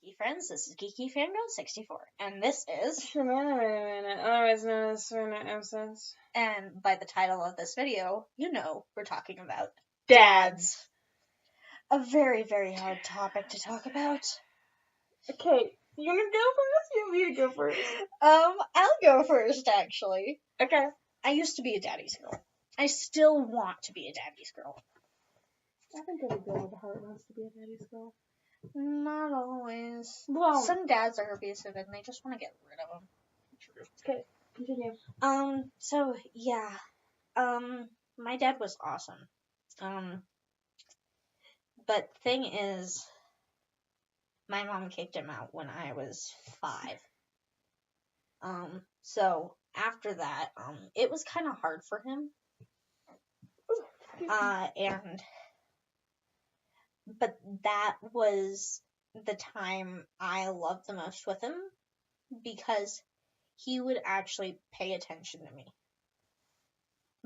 Geeky friends, this is Geeky Fangirl 64, and this is otherwise known as Serena Absence. And by the title of this video, you know we're talking about Dads. A very, very hard topic to talk about. Okay, you wanna go first? You want me to go first? I'll go first, actually. Okay. I used to be a daddy's girl. I still want to be a daddy's girl. I think every girl with a heart wants to be a daddy's girl. Not always. Well, some dads are abusive and they just want to get rid of them. Okay, continue. So, yeah. My dad was awesome. But thing is, my mom kicked him out when I was 5. So after that, it was kind of hard for him. But that was the time I loved the most with him because he would actually pay attention to me.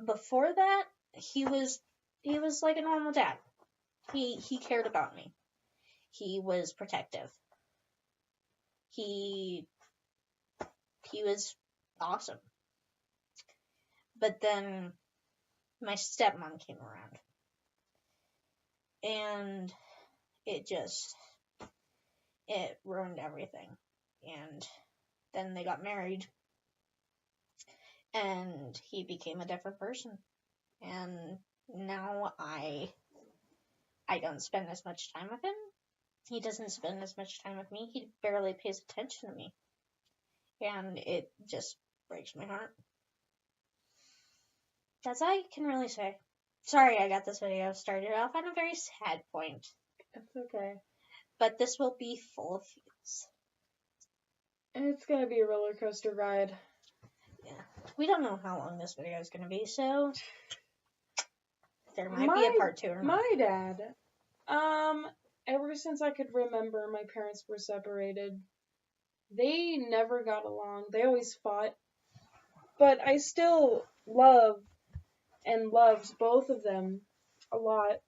Before that, he was like a normal dad. He cared about me. He was protective. He was awesome. But then my stepmom came around. And it ruined everything. And then they got married. And he became a different person. And now I don't spend as much time with him. He doesn't spend as much time with me. He barely pays attention to me. And it just breaks my heart. That's all I can really say. Sorry I got this video started off on a very sad point. It's okay. But this will be full of feels. It's gonna be a roller coaster ride. Yeah. We don't know how long this video is gonna be, so there might be a part 2 or not. My dad, ever since I could remember, my parents were separated. They never got along. They always fought. But I still loved both of them a lot.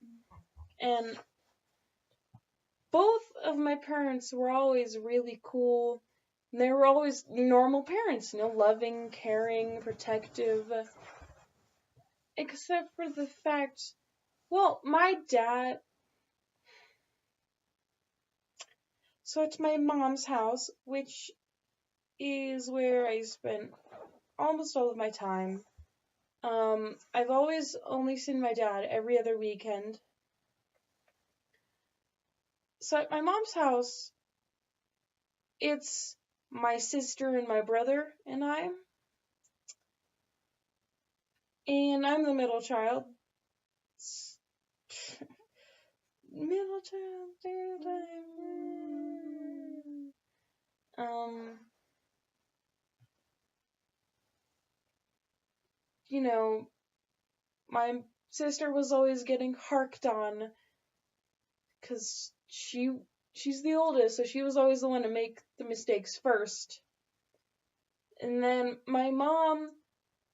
And both of my parents were always really cool. And they were always normal parents, loving, caring, protective. Except for the fact, my dad... So it's my mom's house, which is where I spent almost all of my time. I've always only seen my dad every other weekend. So at my mom's house, it's my sister and my brother and I. And I'm the middle child. Middle child, stereotype. My sister was always getting harked on because she's the oldest, so she was always the one to make the mistakes first. And then my mom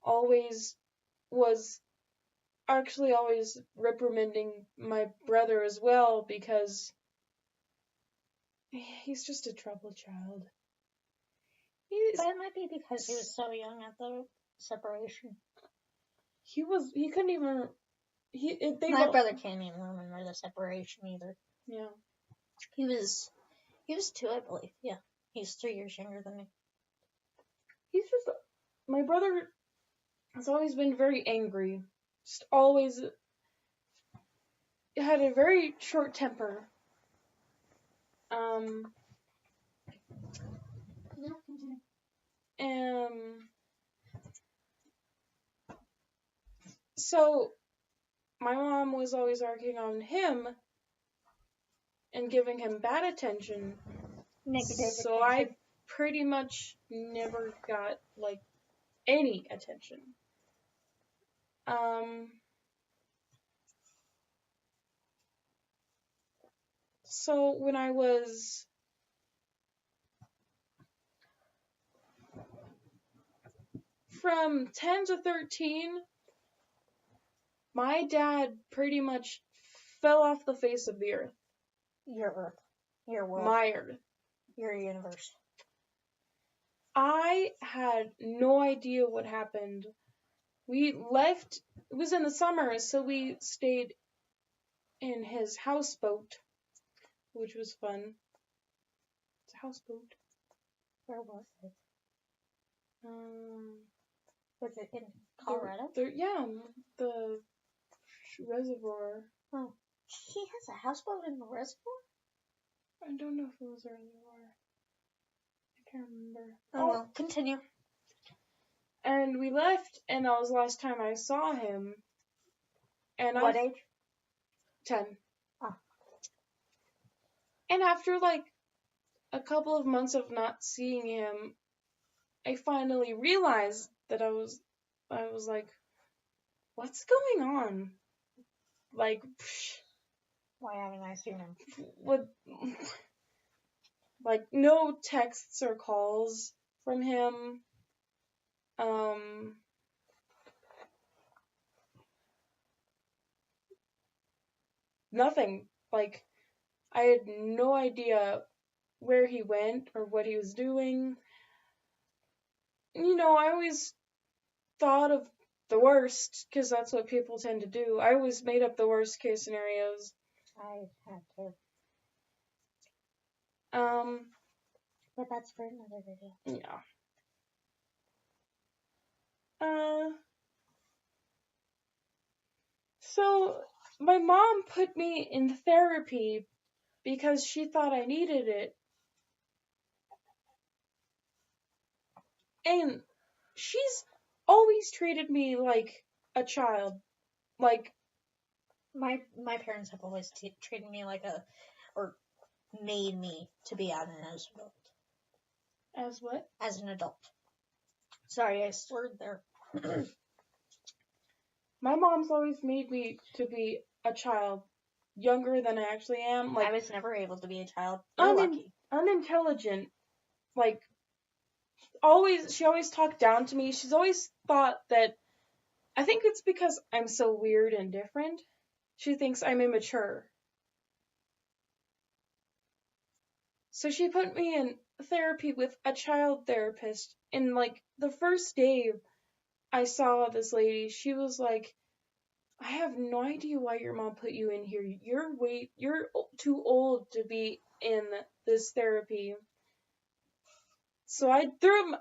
always reprimanding my brother as well because he's just a troubled child. But it might be because he was so young at the separation. He couldn't even... My brother can't even remember the separation either. Yeah. He was 2, I believe. Yeah. He's 3 years younger than me. My brother has always been very angry. Just always had a very short temper. So my mom was always arguing on him and giving him bad attention. So I pretty much never got any attention. So when I was from 10 to 13, my dad pretty much fell off the face of the earth. Your earth. Your world. My earth. your universe? I had no idea what happened. We left, it was in the summer, so we stayed in his houseboat, which was fun. It's a houseboat. Where was it? Was it in Colorado? The reservoir. Oh, he has a houseboat in the reservoir? I don't know if it was a reservoir. I can't remember. Oh, well, continue. And we left, and that was the last time I saw him. And what age? 10. Oh. And after like a couple of months of not seeing him, I finally realized that I was like, what's going on? Like, why haven't I seen him? What? Like, no texts or calls from him. Nothing. Like, I had no idea where he went or what he was doing. You know, I always thought of the worst, because that's what people tend to do. I always made up the worst case scenarios. I had to. But that's for another video. Yeah. So, my mom put me in therapy because she thought I needed it. And she's always treated me like a child. Like, my parents have always treated me like or made me to be as an adult. As what? As an adult. Sorry, I slurred there. My mom's always made me to be a child, younger than I actually am. Like, I was never able to be a child. You're lucky. Unintelligent. Like, she always talked down to me. She's always thought that, I think it's because I'm so weird and different. She thinks I'm immature. So she put me in therapy with a child therapist. And like the first day I saw this lady, she was like, I have no idea why your mom put you in here. You're too old to be in this therapy. So I threw him.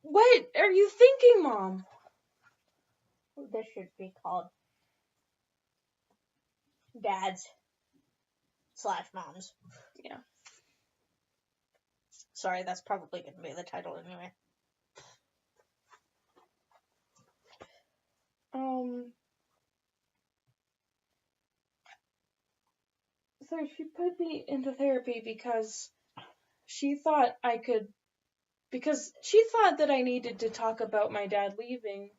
What are you thinking, Mom? This should be called dads/moms. Yeah. Sorry, that's probably going to be the title anyway. So she put me into therapy because she thought that I needed to talk about my dad leaving.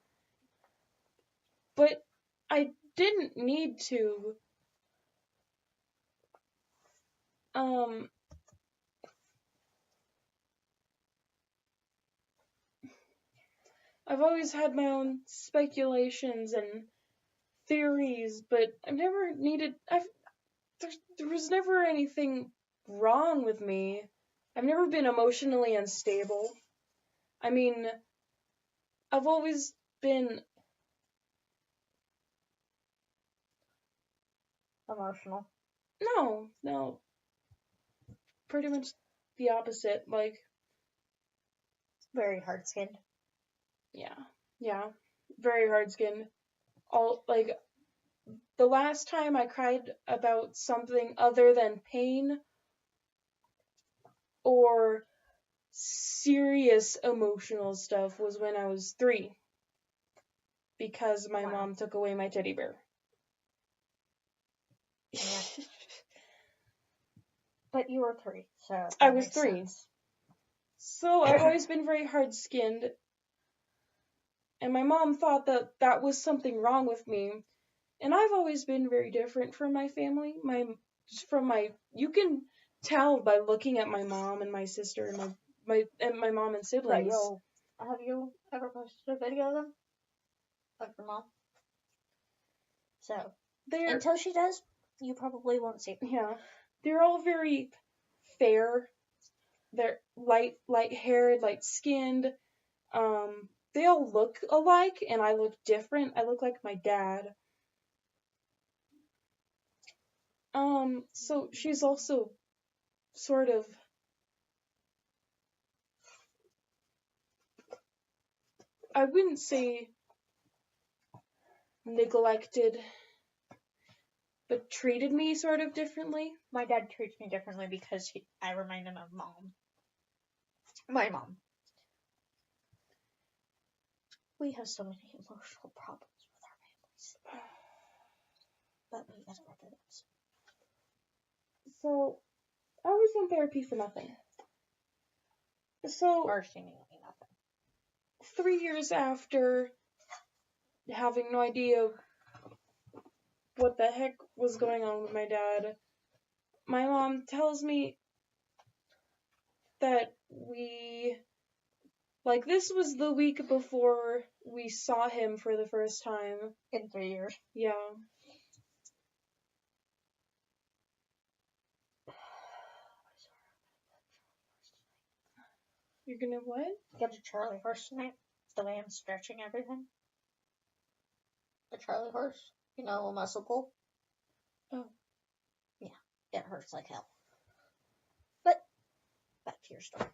But I didn't need to. I've always had my own speculations and theories, but I've never needed. There was never anything wrong with me. I've never been emotionally unstable. I mean, I've always been emotional. No. Pretty much the opposite. Like, very hard-skinned. Yeah. Very hard-skinned. Like, the last time I cried about something other than pain or serious emotional stuff was when I was 3. Because my mom took away my teddy bear. Yeah. But you were 3, so I was 3. Sense. So I've always been very hard-skinned. And my mom thought that was something wrong with me. And I've always been very different from my family. You can tell by looking at my mom and my sister and my mom and siblings. Have you ever posted a video of them? Of your mom? So, until she does, you probably won't see her. Yeah. They're all very fair. They're light-haired, light-skinned. They all look alike, and I look different. I look like my dad. So she's also sort of, I wouldn't say neglected, but treated me sort of differently. My dad treats me differently because I remind him of mom. My mom. We have so many emotional problems with our families. But we gotta work it out. So, I was in therapy for nothing. So, Or seemingly nothing. 3 years after having no idea what the heck was going on with my dad, my mom tells me that this was the week before we saw him for the first time. In 3 years. Yeah. You're gonna what? Get a Charlie horse tonight. The way I'm stretching everything. The Charlie horse. You know, a muscle pull. Oh. Yeah. It hurts like hell. But, back to your story.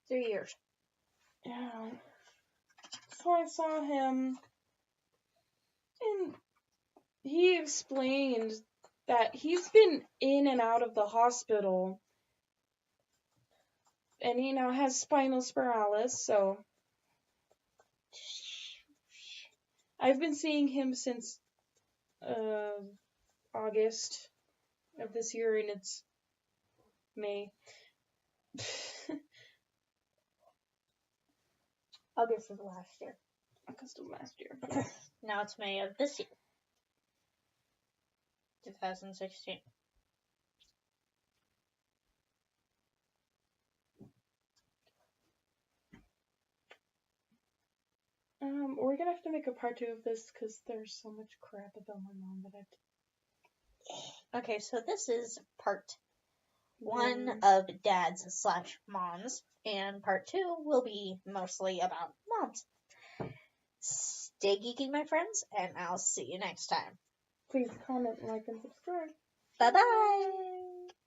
3 years. Yeah. So I saw him, and he explained that he's been in and out of the hospital, and he now has spinal spiralis, so I've been seeing him since August of this year, and it's May. August of last year. August of last year. Now it's May of this year. 2016. We're gonna have to make a part 2 of this because there's so much crap about my mom that I have to... Okay, so this is part 1 of dads/moms, and part 2 will be mostly about moms. Stay geeky, my friends, and I'll see you next time. Please comment, like, and subscribe. Bye-bye!